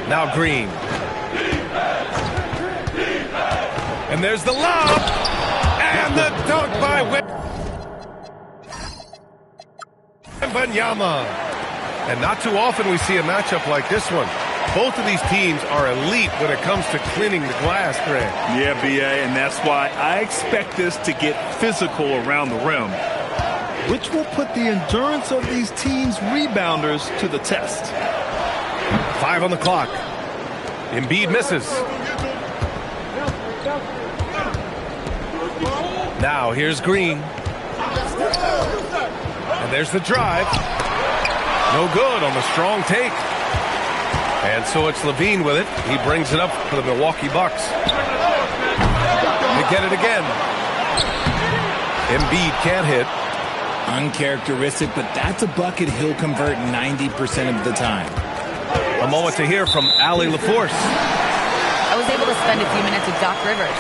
Now Green. And there's the lob. And the dunk by Wembanyama. And not too often we see a matchup like this one. Both of these teams are elite when it comes to cleaning the glass, Greg. Yeah, B.A., and that's why I expect this to get physical around the rim, which will put the endurance of these teams' rebounders to the test. 5 on the clock. Embiid misses. Now here's Green. And there's the drive. No good on the strong take. And so it's Levine with it. He brings it up for the Milwaukee Bucks. They get it again. Embiid can't hit. Uncharacteristic, but that's a bucket he'll convert 90% of the time. A moment to hear from Allie LaForce. I was able to spend a few minutes with Doc Rivers.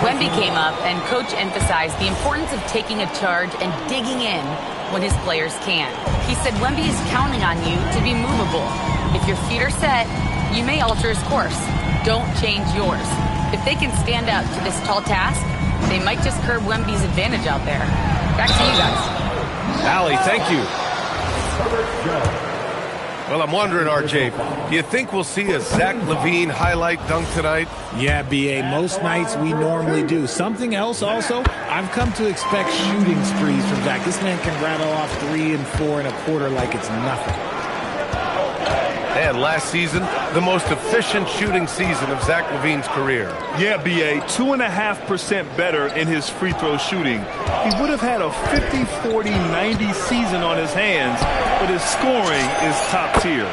Wemby came up, and Coach emphasized the importance of taking a charge and digging in when his players can. He said Wemby is counting on you to be movable. If your feet are set, you may alter his course. Don't change yours. If they can stand up to this tall task, they might just curb Wemby's advantage out there. Back to you guys. Allie, thank you. Well, I'm wondering, RJ, do you think we'll see a Zach LaVine highlight dunk tonight? Yeah, B.A., most nights we normally do. Something else also, I've come to expect shooting sprees from Zach. This man can rattle off 3 and 4 and a quarter like it's nothing. And last season, the most efficient shooting season of Zach LaVine's career. Yeah, B.A., 2.5% better in his free throw shooting. He would have had a 50-40-90 season on his hands, but his scoring is top tier.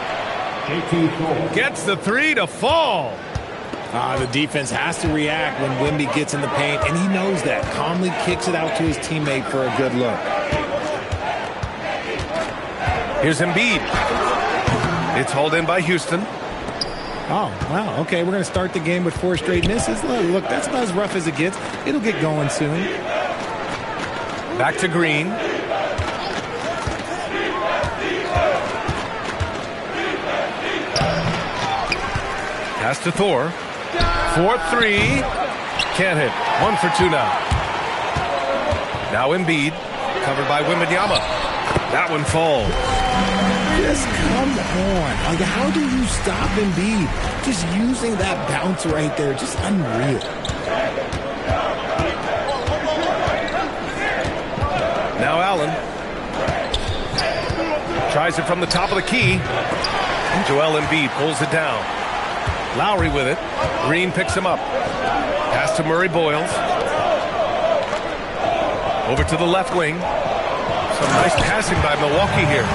Gets the 3 to fall. The defense has to react when Wemby gets in the paint, and he knows that. Calmly kicks it out to his teammate for a good look. Here's Embiid. It's hauled in by Houston. Oh, wow. Okay, we're going to start the game with 4 straight misses. Look, that's about as rough as it gets. It'll get going soon. Back to Green. Pass to Thor. 4-3. Can't hit. 1 for 2 now. Now Embiid. Covered by Wembanyama. That one falls. Just come on. Like, how do you stop Embiid? Just using that bounce right there. Just unreal. Now Allen. Tries it from the top of the key. And Joel Embiid pulls it down. Lowry with it. Green picks him up. Pass to Murray Boyles. Over to the left wing. Some nice passing by Milwaukee here.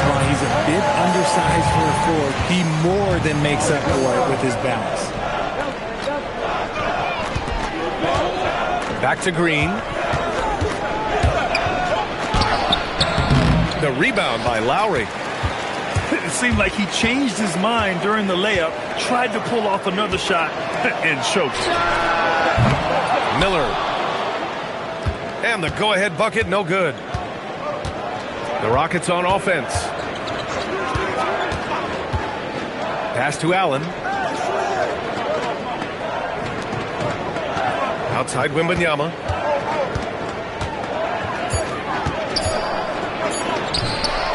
Well, he's a bit undersized for a forward. He more than makes up for it with his bounce. Back to Green. The rebound by Lowry. It seemed like he changed his mind during the layup, tried to pull off another shot, and choked. Miller. And the go-ahead bucket, no good. The Rockets on offense. Pass to Allen. Outside Wembanyama.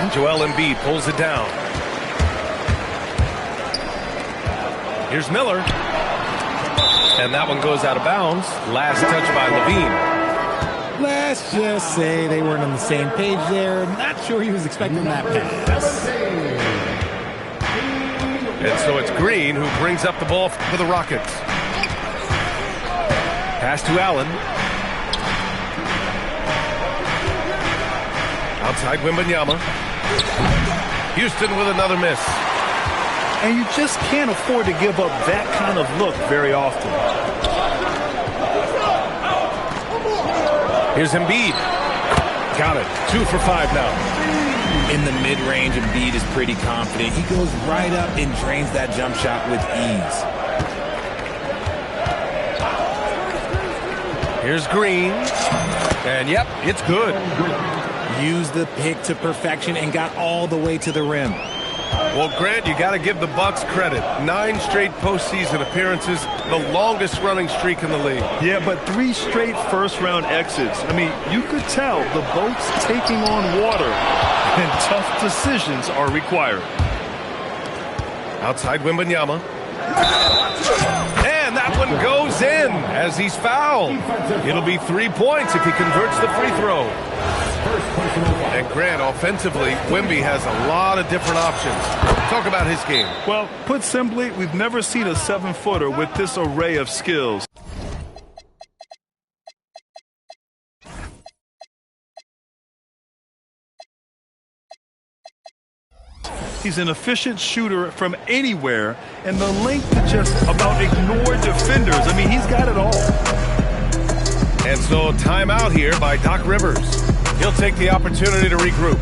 And Joel Embiid pulls it down. Here's Miller. And that one goes out of bounds. Last touch by Levine. Let's just say they weren't on the same page there. Not sure he was expecting that pass. And so it's Green who brings up the ball for the Rockets. Pass to Allen. Outside Wembanyama. Houston with another miss. And you just can't afford to give up that kind of look very often. Here's Embiid. Got it. 2 for 5 now. In the mid-range, Embiid is pretty confident. He goes right up and drains that jump shot with ease. Here's Green. And yep, it's good. Used the pick to perfection and got all the way to the rim. Well, Grant, you got to give the Bucks credit. 9 straight postseason appearances, the longest running streak in the league. Yeah, but 3 straight first-round exits. I mean, you could tell the boat's taking on water, and tough decisions are required. Outside Wembanyama. And that one goes in as he's fouled. It'll be 3 points if he converts the free throw. And Grant, offensively, Wemby has a lot of different options. Talk about his game. Well, put simply, we've never seen a 7-footer with this array of skills. He's an efficient shooter from anywhere, and the length to just about ignore defenders. I mean, he's got it all. And so timeout here by Doc Rivers. He'll take the opportunity to regroup.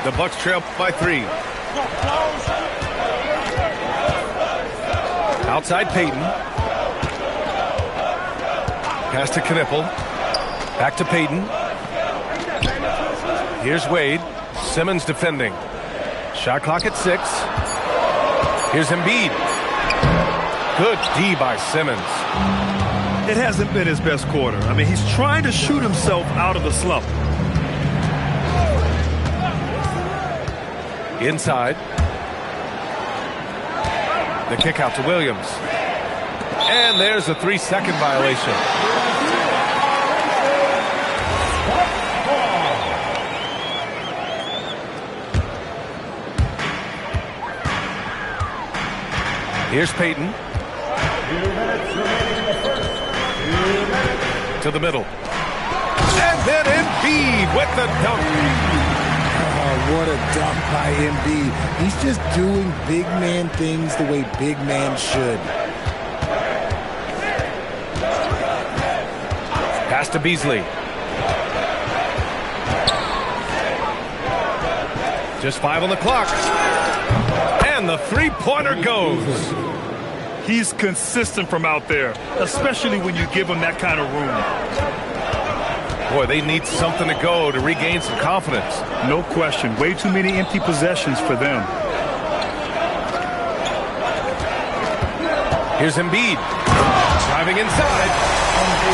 The Bucks trail by 3. Outside Payton. Pass to Knippel. Back to Payton. Here's Wade. Simmons defending. Shot clock at 6. Here's Embiid. Good D by Simmons. It hasn't been his best quarter. I mean, he's trying to shoot himself out of the slump. Inside. The kick out to Williams. And there's a 3-second violation. Here's Payton. To the middle. And then Embiid with the dunk. Oh, what a dunk by Embiid. He's just doing big man things the way big man should. Pass to Beasley. Just 5 on the clock. And the three-pointer goes. He's consistent from out there, especially when you give him that kind of room. Boy, they need something to go to regain some confidence. No question. Way too many empty possessions for them. Here's Embiid. Driving inside.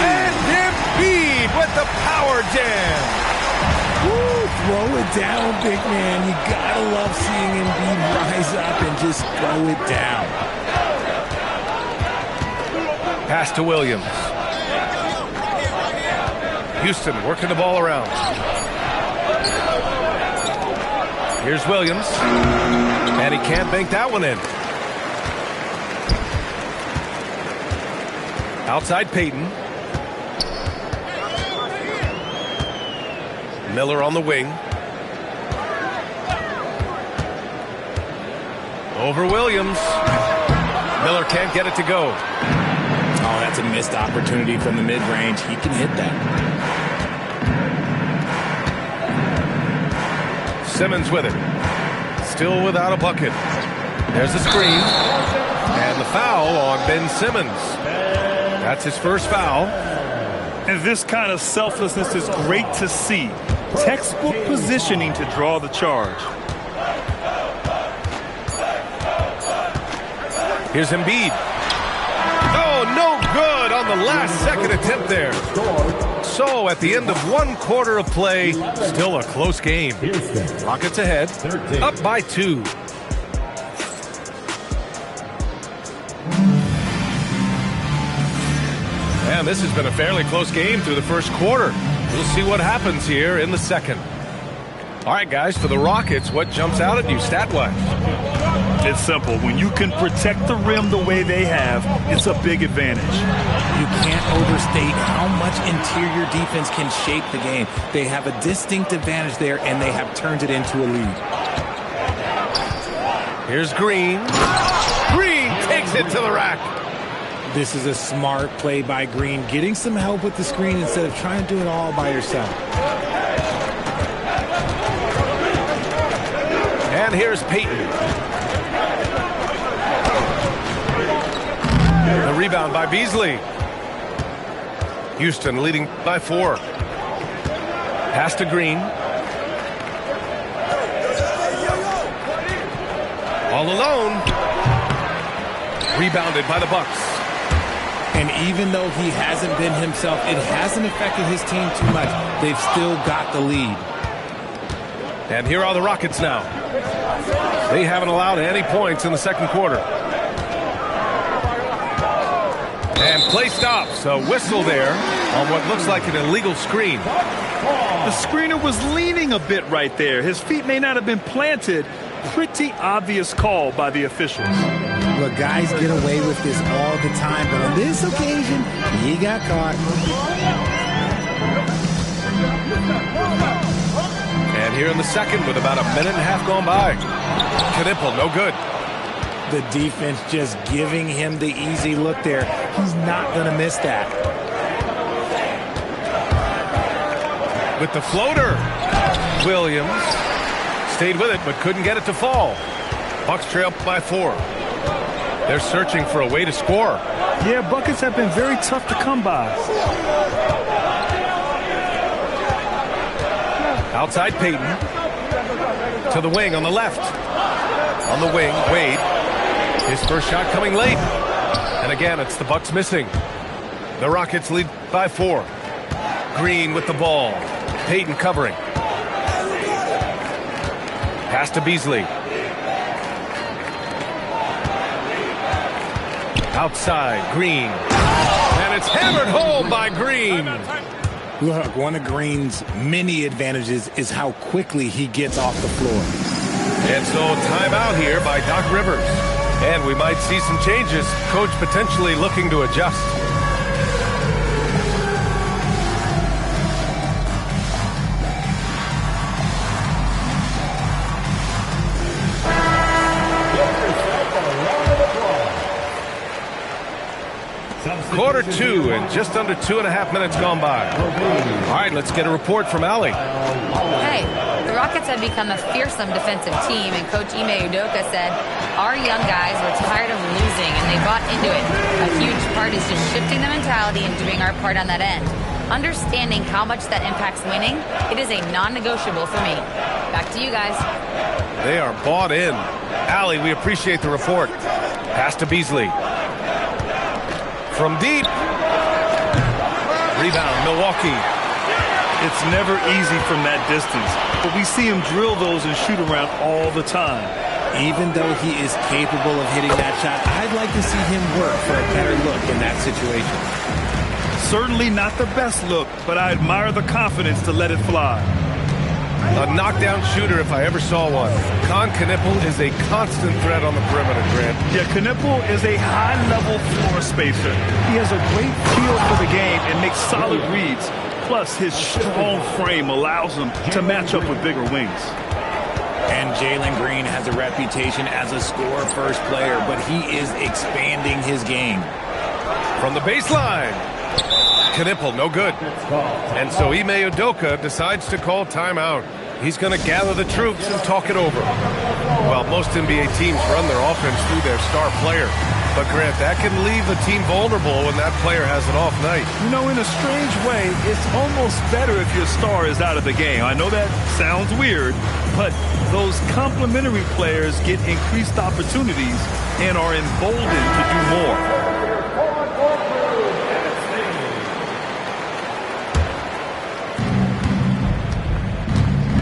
And Embiid with the power jam. Woo, throw it down, big man. You gotta love seeing Embiid rise up and just throw it down. Pass to Williams. Houston working the ball around. Here's Williams. And he can't bank that one in. Outside Payton. Miller on the wing. Over Williams. Miller can't get it to go. Oh, that's a missed opportunity from the mid-range. He can hit that. Simmons with it. Still without a bucket. There's a screen. And the foul on Ben Simmons. That's his first foul. And this kind of selflessness is great to see. Textbook positioning to draw the charge. Here's Embiid. Oh, no good on the last second attempt there. So at the end of one quarter of play, still a close game. Rockets ahead, up by 2. And this has been a fairly close game through the first quarter. We'll see what happens here in the second. All right, guys, for the Rockets, what jumps out at you stat-wise? It's simple. When you can protect the rim the way they have, it's a big advantage. You can't overstate how much interior defense can shape the game. They have a distinct advantage there, and they have turned it into a lead. Here's Green. Green takes it to the rack. This is a smart play by Green, getting some help with the screen instead of trying to do it all by yourself. And here's Payton. The rebound by Beasley. Houston leading by 4. Pass to Green. All alone. Rebounded by the Bucks. And even though he hasn't been himself, it hasn't affected his team too much. They've still got the lead. And here are the Rockets now. They haven't allowed any points in the second quarter. And play stops. A whistle there on what looks like an illegal screen. The screener was leaning a bit right there. His feet may not have been planted. Pretty obvious call by the officials. Look, guys get away with this all the time, but on this occasion, he got caught. And here in the second with about a minute and a half gone by. Knipple, no good. The defense just giving him the easy look there. He's not going to miss that. With the floater, Williams stayed with it but couldn't get it to fall. Bucks trail by 4. They're searching for a way to score. Yeah, buckets have been very tough to come by. Outside Payton. To the wing on the left. On the wing, Wade. His first shot coming late. And again, it's the Bucks missing. The Rockets lead by 4. Green with the ball. Payton covering. Pass to Beasley. Outside, Green. And it's hammered home by Green. Look, one of Green's many advantages is how quickly he gets off the floor. And so timeout here by Doc Rivers. And we might see some changes. Coach potentially looking to adjust. Quarter 2 and just under 2.5 minutes gone by. All right, let's get a report from Allie. Hey, the Rockets have become a fearsome defensive team, and Coach Ime Udoka said, our young guys were tired of losing, and they bought into it. A huge part is just shifting the mentality and doing our part on that end. Understanding how much that impacts winning, it is a non-negotiable for me. Back to you guys. They are bought in. Allie, we appreciate the report. Pass to Beasley. From deep. Rebound, Milwaukee. It's never easy from that distance, but we see him drill those and shoot around all the time. Even though he is capable of hitting that shot, I'd like to see him work for a better look in that situation. Certainly not the best look, but I admire the confidence to let it fly. A knockdown shooter if I ever saw one. Con Knipple is a constant threat on the perimeter, Grant. Yeah, Knipple is a high-level floor spacer. He has a great feel for the game and makes solid reads. Plus, his strong frame allows him to match up with bigger wings. And Jalen Green has a reputation as a score-first player, but he is expanding his game. From the baseline. Knipple, no good. And so Ime Udoka decides to call timeout. He's going to gather the troops and talk it over. Well, most NBA teams run their offense through their star player. But, Grant, that can leave the team vulnerable when that player has an off night. You know, in a strange way, it's almost better if your star is out of the game. I know that sounds weird, but those complementary players get increased opportunities and are emboldened to do more.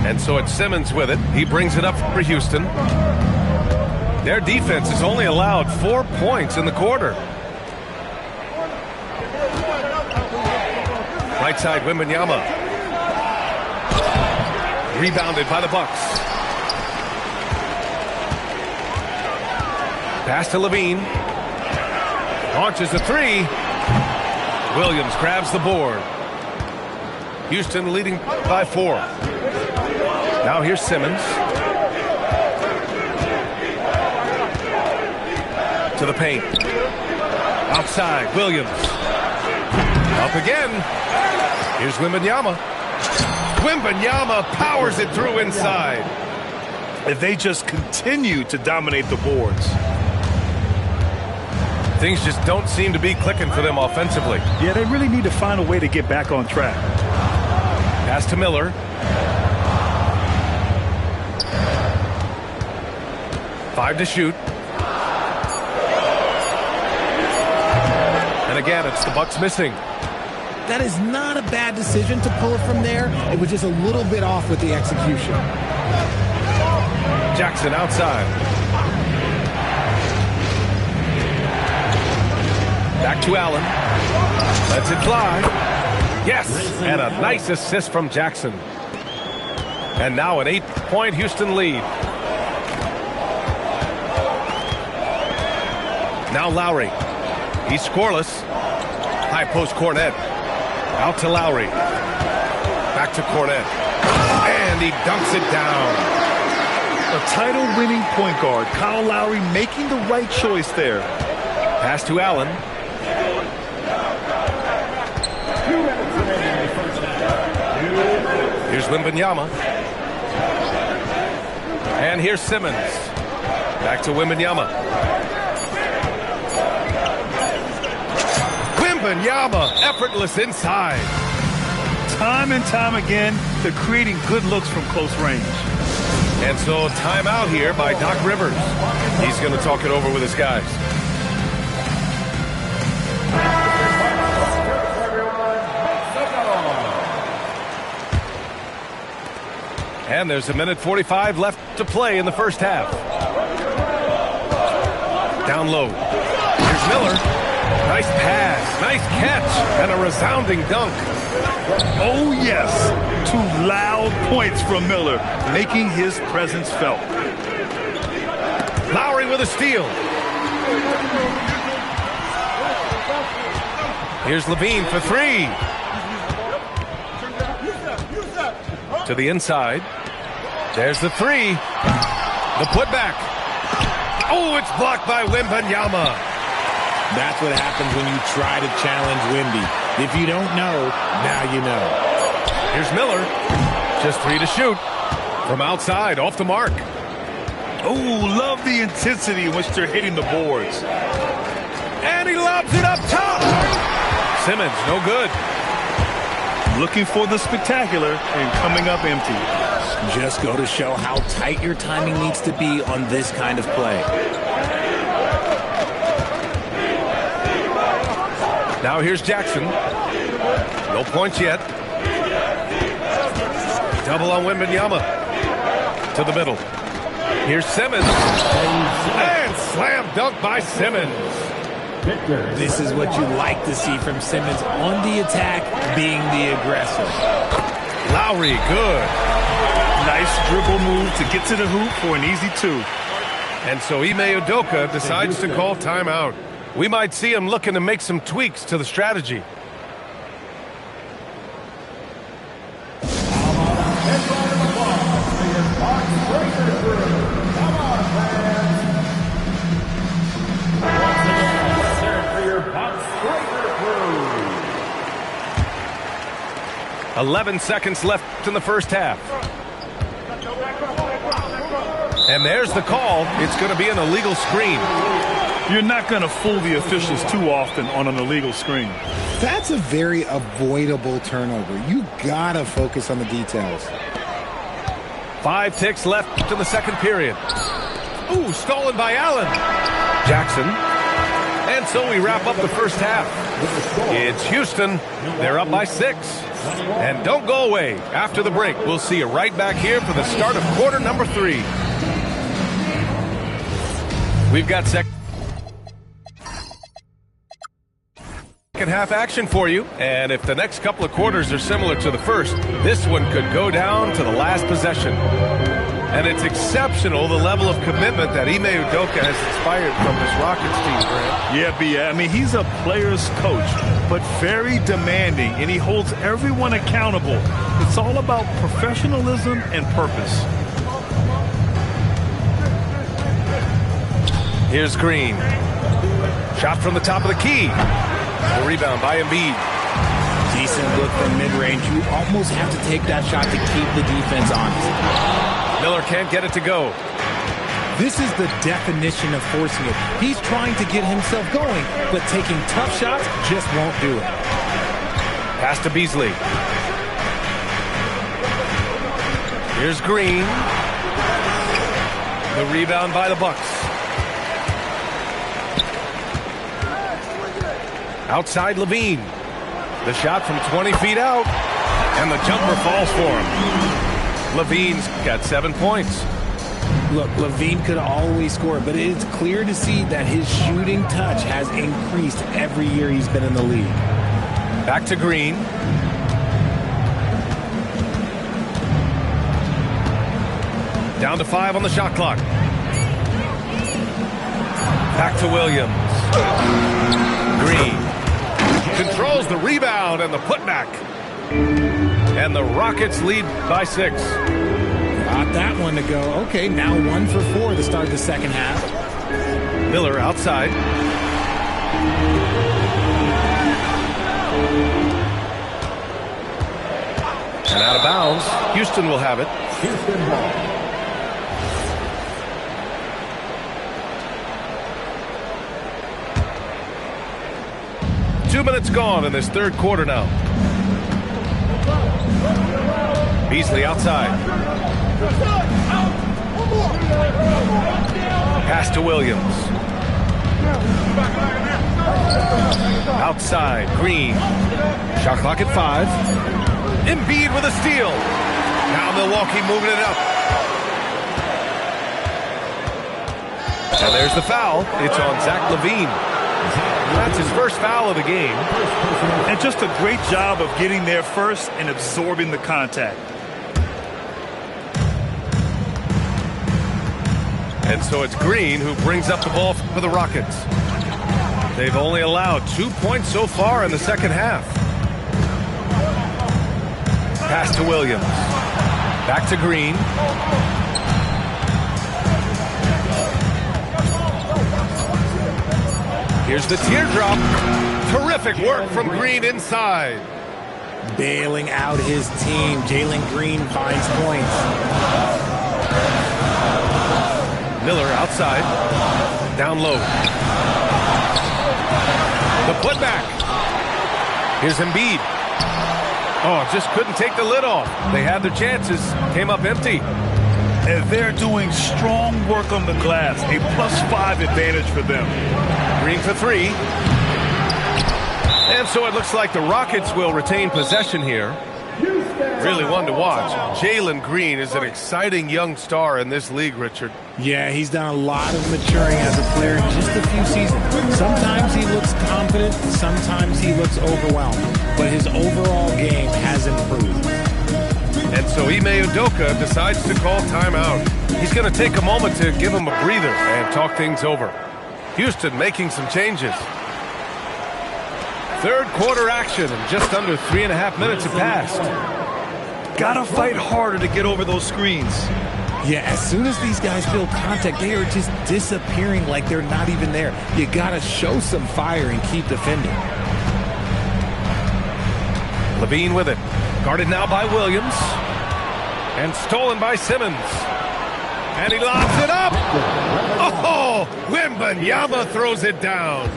And so it's Simmons with it. He brings it up for Houston. Their defense has only allowed 4 points in the quarter. Right side, Wembanyama. Rebounded by the Bucks. Pass to Levine. Launches a 3. Williams grabs the board. Houston leading by 4. Now here's Simmons. To the paint. Outside, Williams. Up again. Here's Wembanyama. Wembanyama powers it through inside. If they just continue to dominate the boards. Things just don't seem to be clicking for them offensively. Yeah, they really need to find a way to get back on track. Pass to Miller. Five to shoot. And again, it's the Bucks missing. That is not a bad decision to pull it from there. It was just a little bit off with the execution. Jackson outside. Back to Allen. Lets it fly. Yes, and a nice assist from Jackson. And now an 8-point Houston lead. Now Lowry. He's scoreless. High post Cornet. Out to Lowry. Back to Cornet. And he dunks it down. A title-winning point guard, Kyle Lowry, making the right choice there. Pass to Allen. Here's Wembanyama. And here's Simmons. Back to Wembanyama. Wembanyama, effortless inside. Time and time again, they're creating good looks from close range. And so timeout here by Doc Rivers. He's going to talk it over with his guys. And there's 1:45 left to play in the first half. Down low. Here's Miller. Nice pass, nice catch, and a resounding dunk. Oh, yes. 2 loud points from Miller, making his presence felt. Lowry with a steal. Here's Levine for 3. To the inside. There's the 3. The putback. Oh, it's blocked by Wembanyama. That's what happens when you try to challenge Wemby. If you don't know, now you know. Here's Miller. Just 3 to shoot. From outside, off the mark. Oh, love the intensity in which they're hitting the boards. And he lobs it up top. Simmons, no good. Looking for the spectacular and coming up empty. Just go to show how tight your timing needs to be on this kind of play. Now here's Jackson. No points yet. Double on Wembanyama. To the middle. Here's Simmons. And slam dunk by Simmons. This is what you like to see from Simmons on the attack, being the aggressor. Lowry, good. Nice dribble move to get to the hoop for an easy 2. And so Ime Udoka decides to call timeout. We might see him looking to make some tweaks to the strategy. For 11 seconds left in the first half. And there's the call. It's going to be an illegal screen. You're not going to fool the officials too often on an illegal screen. That's a very avoidable turnover. You gotta focus on the details. 5 ticks left in the second period. Ooh, stolen by Allen. Jackson. And so we wrap up the first half. It's Houston. They're up by 6. And don't go away. After the break, we'll see you right back here for the start of quarter number 3. We've got second half action for you, and if the next couple of quarters are similar to the first, this one could go down to the last possession. And it's exceptional the level of commitment that Ime Udoka has inspired from this Rockets team, Grant. Yeah, B. I mean, he's a player's coach, but very demanding, and he holds everyone accountable. It's all about professionalism and purpose. Here's Green. Shot from the top of the key. The rebound by Embiid. Decent look from mid-range. You almost have to take that shot to keep the defense honest. Miller can't get it to go. This is the definition of forcing it. He's trying to get himself going, but taking tough shots just won't do it. Pass to Beasley. Here's Green. The rebound by the Bucks. Outside Levine. The shot from 20 feet out. And the jumper falls for him. Levine's got 7 points. Look, Levine could always score, but it's clear to see that his shooting touch has increased every year he's been in the league. Back to Green. Down to 5 on the shot clock. Back to Williams. Green controls the rebound and the putback. And the Rockets lead by 6. Got that one to go. Okay, now 1 for 4 to start the second half. Miller outside. And out of bounds. Houston will have it. Houston ball. 2 minutes gone in this third quarter now. Beasley outside. Pass to Williams. Outside, Green. Shot clock at 5. Embiid with a steal. Now Milwaukee moving it up. And there's the foul. It's on Zach Levine. That's his first foul of the game. And just a great job of getting there first and absorbing the contact. And so it's Green who brings up the ball for the Rockets. They've only allowed 2 points so far in the second half. Pass to Williams. Back to Green. Here's the teardrop. Terrific work from Green inside. Bailing out his team. Jalen Green finds points. Miller outside. Down low. The putback. Here's Embiid. Oh, just couldn't take the lid off. They had their chances. Came up empty. And they're doing strong work on the glass. A +5 advantage for them. Green for 3. And so it looks like the Rockets will retain possession here. Really one to watch. Jalen Green is an exciting young star in this league, Richard. Yeah, he's done a lot of maturing as a player in just a few seasons. Sometimes he looks confident, sometimes he looks overwhelmed, but his overall game has improved. And so Ime Udoka decides to call timeout. He's going to take a moment to give him a breather and talk things over. Houston making some changes. Third quarter action, and just under 3.5 minutes have passed. Gotta fight harder to get over those screens. Yeah, as soon as these guys feel contact, they are just disappearing like they're not even there. You gotta show some fire and keep defending. Levine with it. Guarded now by Williams. And stolen by Simmons. And he lobs it up. Oh, Wembanyama throws it down.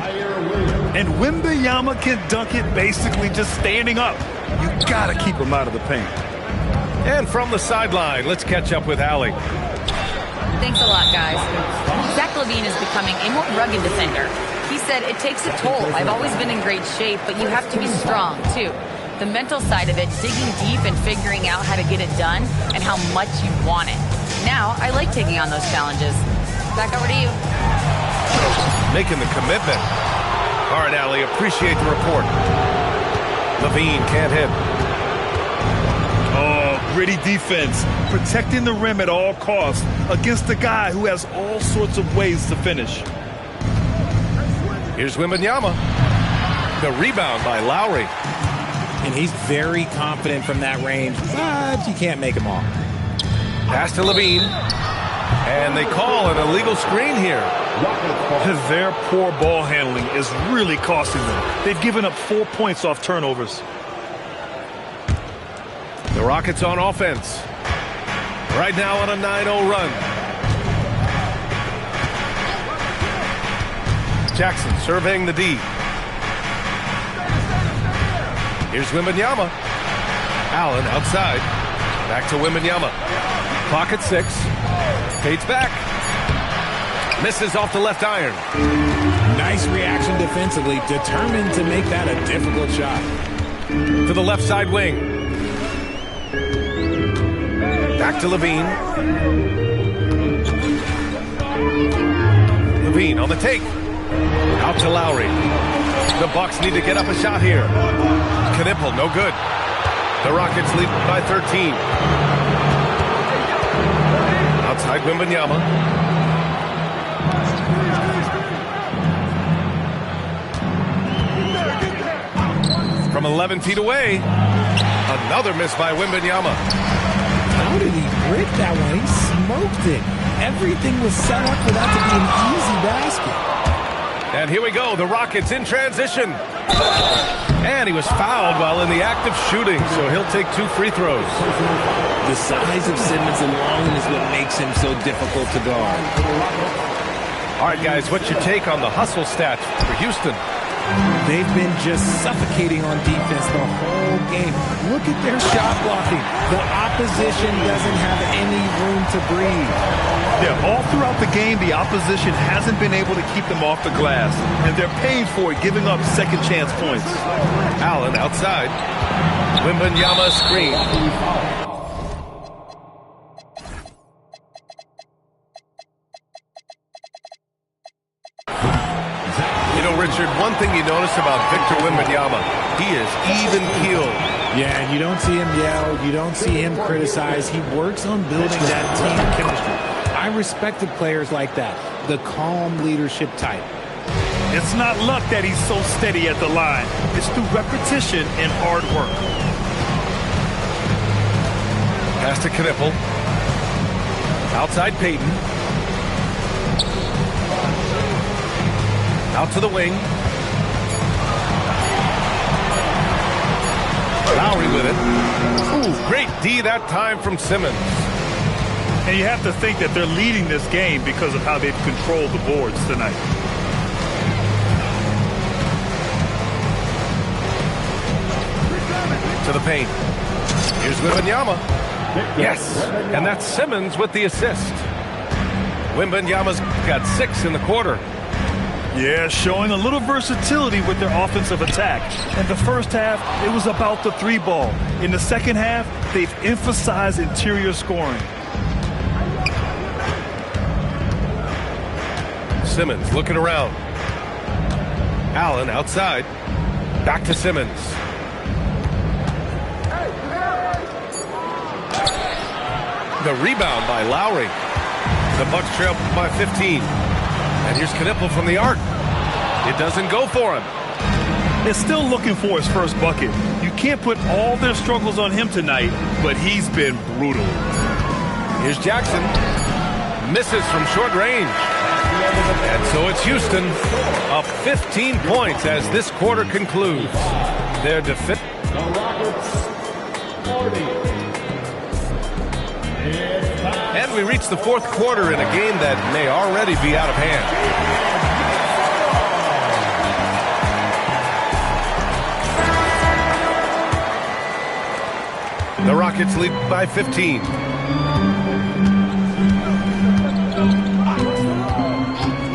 And Wembanyama can dunk it basically just standing up. You gotta keep him out of the paint. And from the sideline, let's catch up with Allie. Thanks a lot, guys. Zach Levine is becoming a more rugged defender. He said, it takes a toll. I've always been in great shape, but you have to be strong, too. The mental side of it, digging deep and figuring out how to get it done and how much you want it. Now, I like taking on those challenges. Back over to you. Making the commitment. All right, Allie, appreciate the report. Levine can't hit. Oh, gritty defense. Protecting the rim at all costs against a guy who has all sorts of ways to finish. Here's Wembanyama. The rebound by Lowry. And he's very confident from that range, but you can't make him all. Pass to Levine. And they call an illegal screen here. Their poor ball handling is really costing them. They've given up 4 points off turnovers. The Rockets on offense. Right now on a 9-0 run. Jackson surveying the D. Here's Wembanyama. Allen outside. Back to Wembanyama. Clock at 6. Fades back. Misses off the left iron. Nice reaction defensively. Determined to make that a difficult shot. To the left side wing. Back to Levine. Levine on the take. Out to Lowry. The Bucks need to get up a shot here. Knipple, no good. The Rockets lead by 13. Outside Wembanyama. From 11 feet away. Another miss by Wembanyama. How did he break that one? He smoked it. Everything was set up for that to be an easy basket. And here we go. The Rockets in transition. And he was fouled while in the act of shooting, so he'll take 2 free throws. The size of Simmons and Long is what makes him so difficult to guard. All right, guys, what's your take on the hustle stats for Houston? They've been just suffocating on defense the whole game. Look at their shot blocking. The opposition doesn't have any room to breathe. Yeah, all throughout the game, the opposition hasn't been able to keep them off the glass, and they're paying for it, giving up second chance points. Allen outside. Wembanyama screen. You know, Richard, one thing you notice about Victor Wembanyama, he is even-keeled. Yeah, and you don't see him yell. You don't see him criticize. He works on building that team chemistry. I respected players like that, the calm leadership type. It's not luck that he's so steady at the line. It's through repetition and hard work. Pass to Knipple. Outside Payton. Out to the wing. Lowry with it. Ooh, great D that time from Simmons. And you have to think that they're leading this game because of how they've controlled the boards tonight. To the paint. Here's Wembanyama. Yes, and that's Simmons with the assist. Wembanyama's got 6 in the quarter. Yeah, showing a little versatility with their offensive attack. In the first half, it was about the 3-ball. In the second half, they've emphasized interior scoring. Simmons looking around. Allen outside. Back to Simmons. The rebound by Lowry. The Bucks trail by 15. And here's Knipple from the arc. It doesn't go for him. They're still looking for his first bucket. You can't put all their struggles on him tonight, but he's been brutal. Here's Jackson. Misses from short range. And so it's Houston up 15 points as this quarter concludes. Their defense. The Rockets 40. And we reach the fourth quarter in a game that may already be out of hand. The Rockets lead by 15.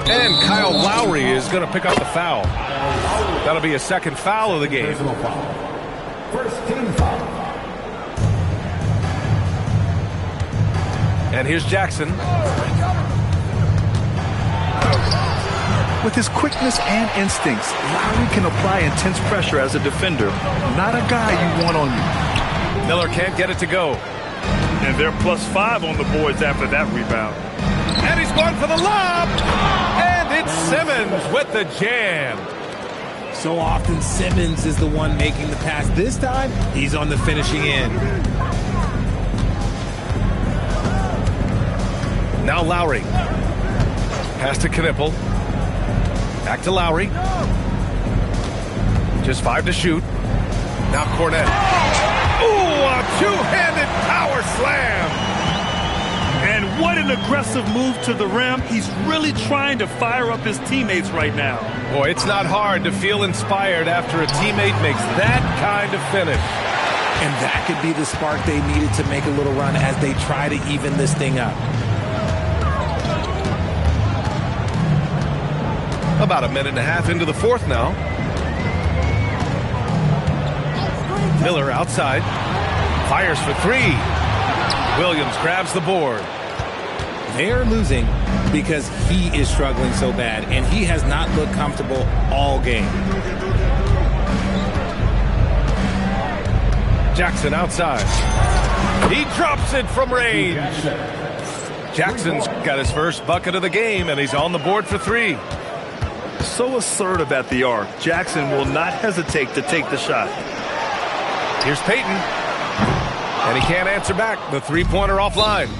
And Kyle Lowry is going to pick up the foul. That'll be a second foul of the game. First team foul. And here's Jackson. With his quickness and instincts, Lowry can apply intense pressure as a defender. Not a guy you want on you. Miller can't get it to go. And they're +5 on the boards after that rebound. And he's going for the lob. And it's Simmons with the jam. So often Simmons is the one making the pass. This time, he's on the finishing end. Now Lowry. Pass to Knipple. Back to Lowry. Just 5 to shoot. Now Cornette. Ooh, a two-handed power slam. And What an aggressive move to the rim. He's really trying to fire up his teammates right now. Boy, it's not hard to feel inspired after a teammate makes that kind of finish. And that could be the spark they needed to make a little run as they try to even this thing up. About a minute and a half into the fourth now. Miller outside. Fires for three. Williams grabs the board. They're losing because he is struggling so bad, and he has not looked comfortable all game. Jackson outside. He drops it from range. Jackson's got his first bucket of the game, and he's on the board for three. So assertive at the arc. Jackson will not hesitate to take the shot. Here's Payton. And he can't answer back. The three-pointer offline.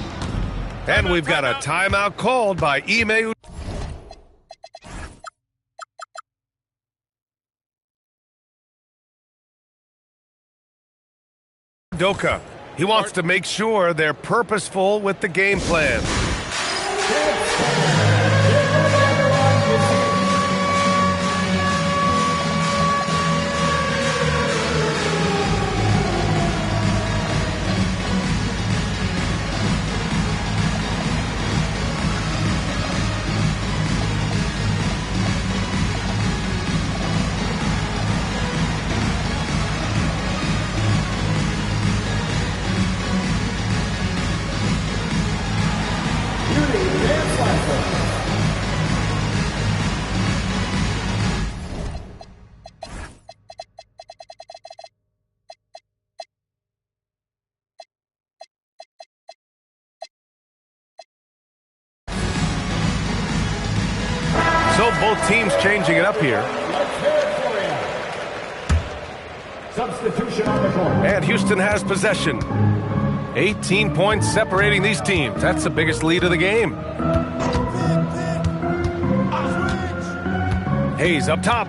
And we've got a timeout called by Ime Udoka. He wants to make sure they're purposeful with the game plan. So both teams changing it up here. Substitution on the court. And Houston has possession. 18 points separating these teams. That's the biggest lead of the game. Hayes up top.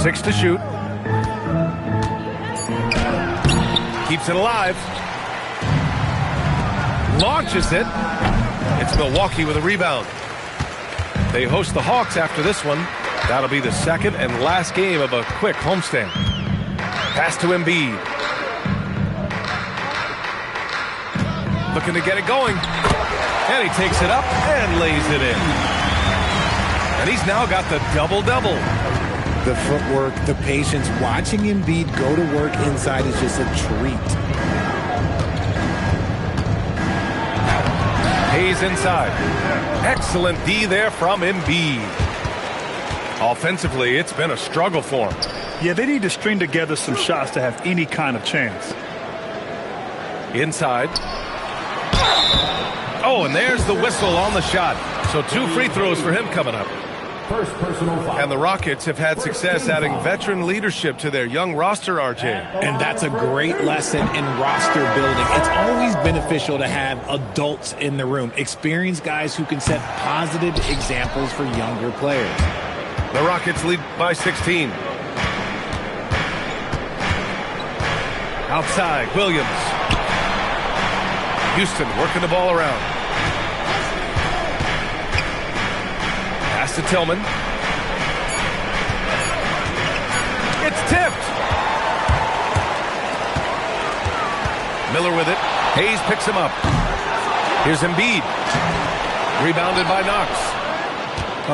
6 to shoot. Keeps it alive. Launches it. It's Milwaukee with a rebound. They host the Hawks after this one. That'll be the second and last game of a quick homestand. Pass to Embiid. Looking to get it going. And he takes it up and lays it in. And he's now got the double-double. The footwork, the patience, watching Embiid go to work inside is just a treat. Hayes inside. Excellent D there from Embiid. Offensively, it's been a struggle for him. Yeah, they need to string together some shots to have any kind of chance. Inside. Oh, and there's the whistle on the shot. So 2 free throws for him coming up. First personal foul. And the Rockets have had success adding veteran leadership to their young roster, RJ. And that's a great lesson in roster building. It's always beneficial to have adults in the room, experienced guys who can set positive examples for younger players. The Rockets lead by 16. Outside, Williams. Houston working the ball around. Pass to Tillman. It's tipped. Miller with it. Hayes picks him up. Here's Embiid. Rebounded by Knox.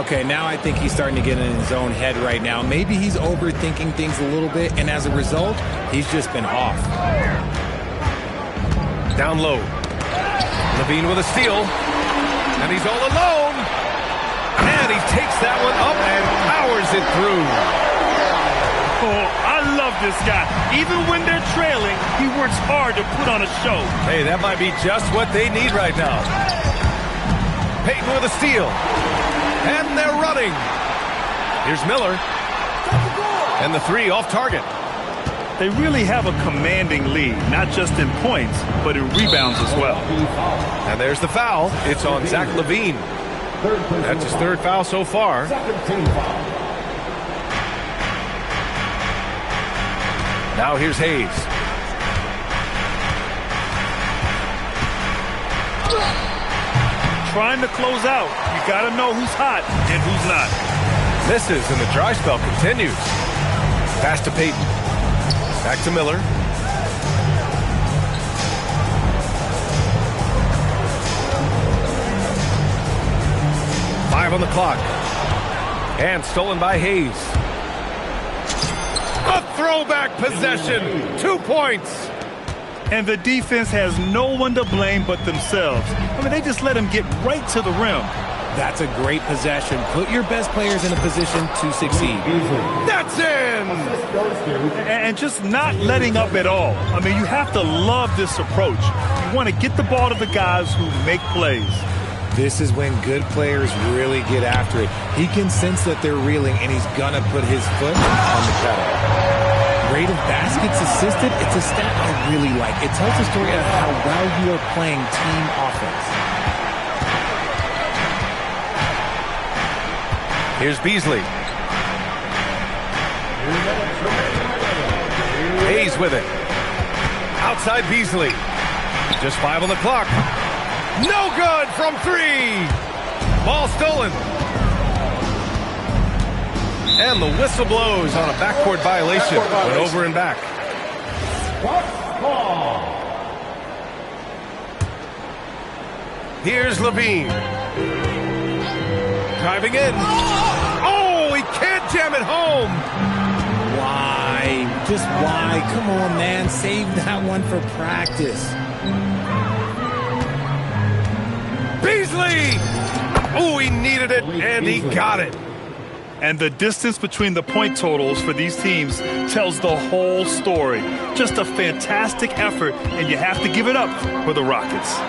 Okay, now I think he's starting to get in his own head right now. Maybe he's overthinking things a little bit, and as a result, he's just been off. Down low. Levine with a steal. And he's all alone. And he takes that one up and powers it through. Oh, I love this guy. Even when they're trailing, he works hard to put on a show. Hey, that might be just what they need right now. Payton with a steal. And they're running. Here's Miller. And the 3 off target. They really have a commanding lead, not just in points, but in rebounds as well. And there's the foul. It's on Zach LaVine. That's his 3rd foul so far. Second team foul. Now here's Hayes. trying to close out, you got to know who's hot and who's not. Misses, and the dry spell continues. Pass to Peyton. Back to Miller. Five on the clock. And stolen by Hayes. A throwback possession. 2 points. And the defense has no one to blame but themselves. I mean, they just let him get right to the rim. That's a great possession. Put your best players in a position to succeed. That's in! And just not letting up at all. I mean, you have to love this approach. You want to get the ball to the guys who make plays. This is when good players really get after it. He can sense that they're reeling, and he's going to put his foot on the pedal. Rate of baskets assisted, it's a stat I really like. It tells the story of how well you are playing team offense. Here's Beasley. Hayes with it. Outside Beasley. Just 5 on the clock. No good from 3. Ball stolen. And the whistle blows on a backcourt violation. Went over and back. Here's Levine. Driving in. Oh, he can't jam it home. Why? Just why? Come on, man. Save that one for practice. Beasley! Oh, he needed it, and he got it. And the distance between the point totals for these teams tells the whole story. Just a fantastic effort, and you have to give it up for the Rockets.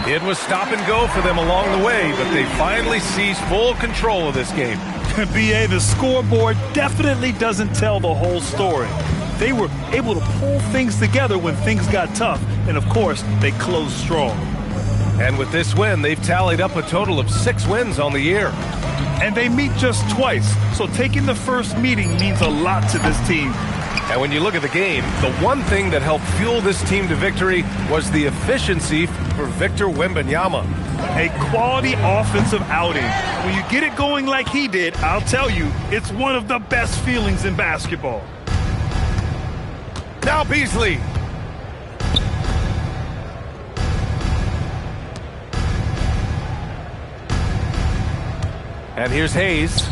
It was stop and go for them along the way, but they finally seized full control of this game. BA, the scoreboard definitely doesn't tell the whole story. They were able to pull things together when things got tough, and of course, they closed strong. And with this win, they've tallied up a total of 6 wins on the year. And they meet just twice, so taking the first meeting means a lot to this team. And when you look at the game, the one thing that helped fuel this team to victory was the efficiency for Victor Wembanyama. A quality offensive outing. When you get it going like he did, I'll tell you, it's one of the best feelings in basketball. Now Beasley. And here's Hayes.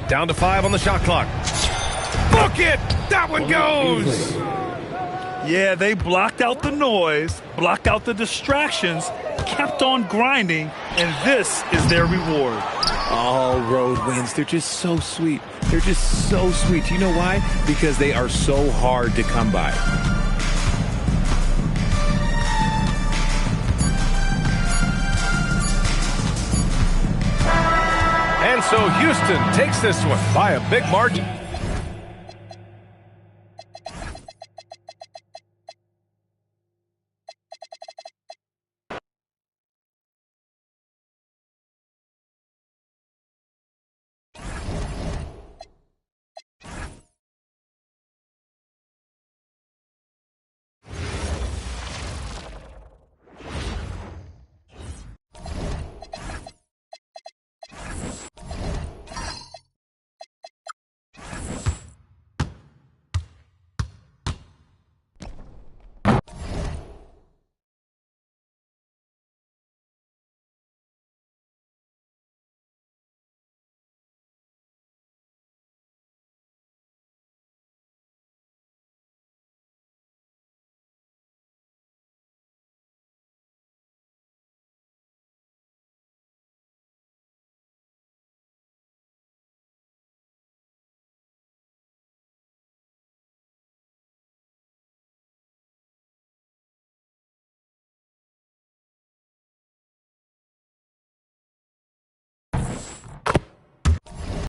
Down to 5 on the shot clock. Book it! That one goes! Yeah, they blocked out the noise, blocked out the distractions, kept on grinding, and this is their reward. All road wins. They're just so sweet. They're just so sweet. You know why? Because they are so hard to come by. And so Houston takes this one by a big margin.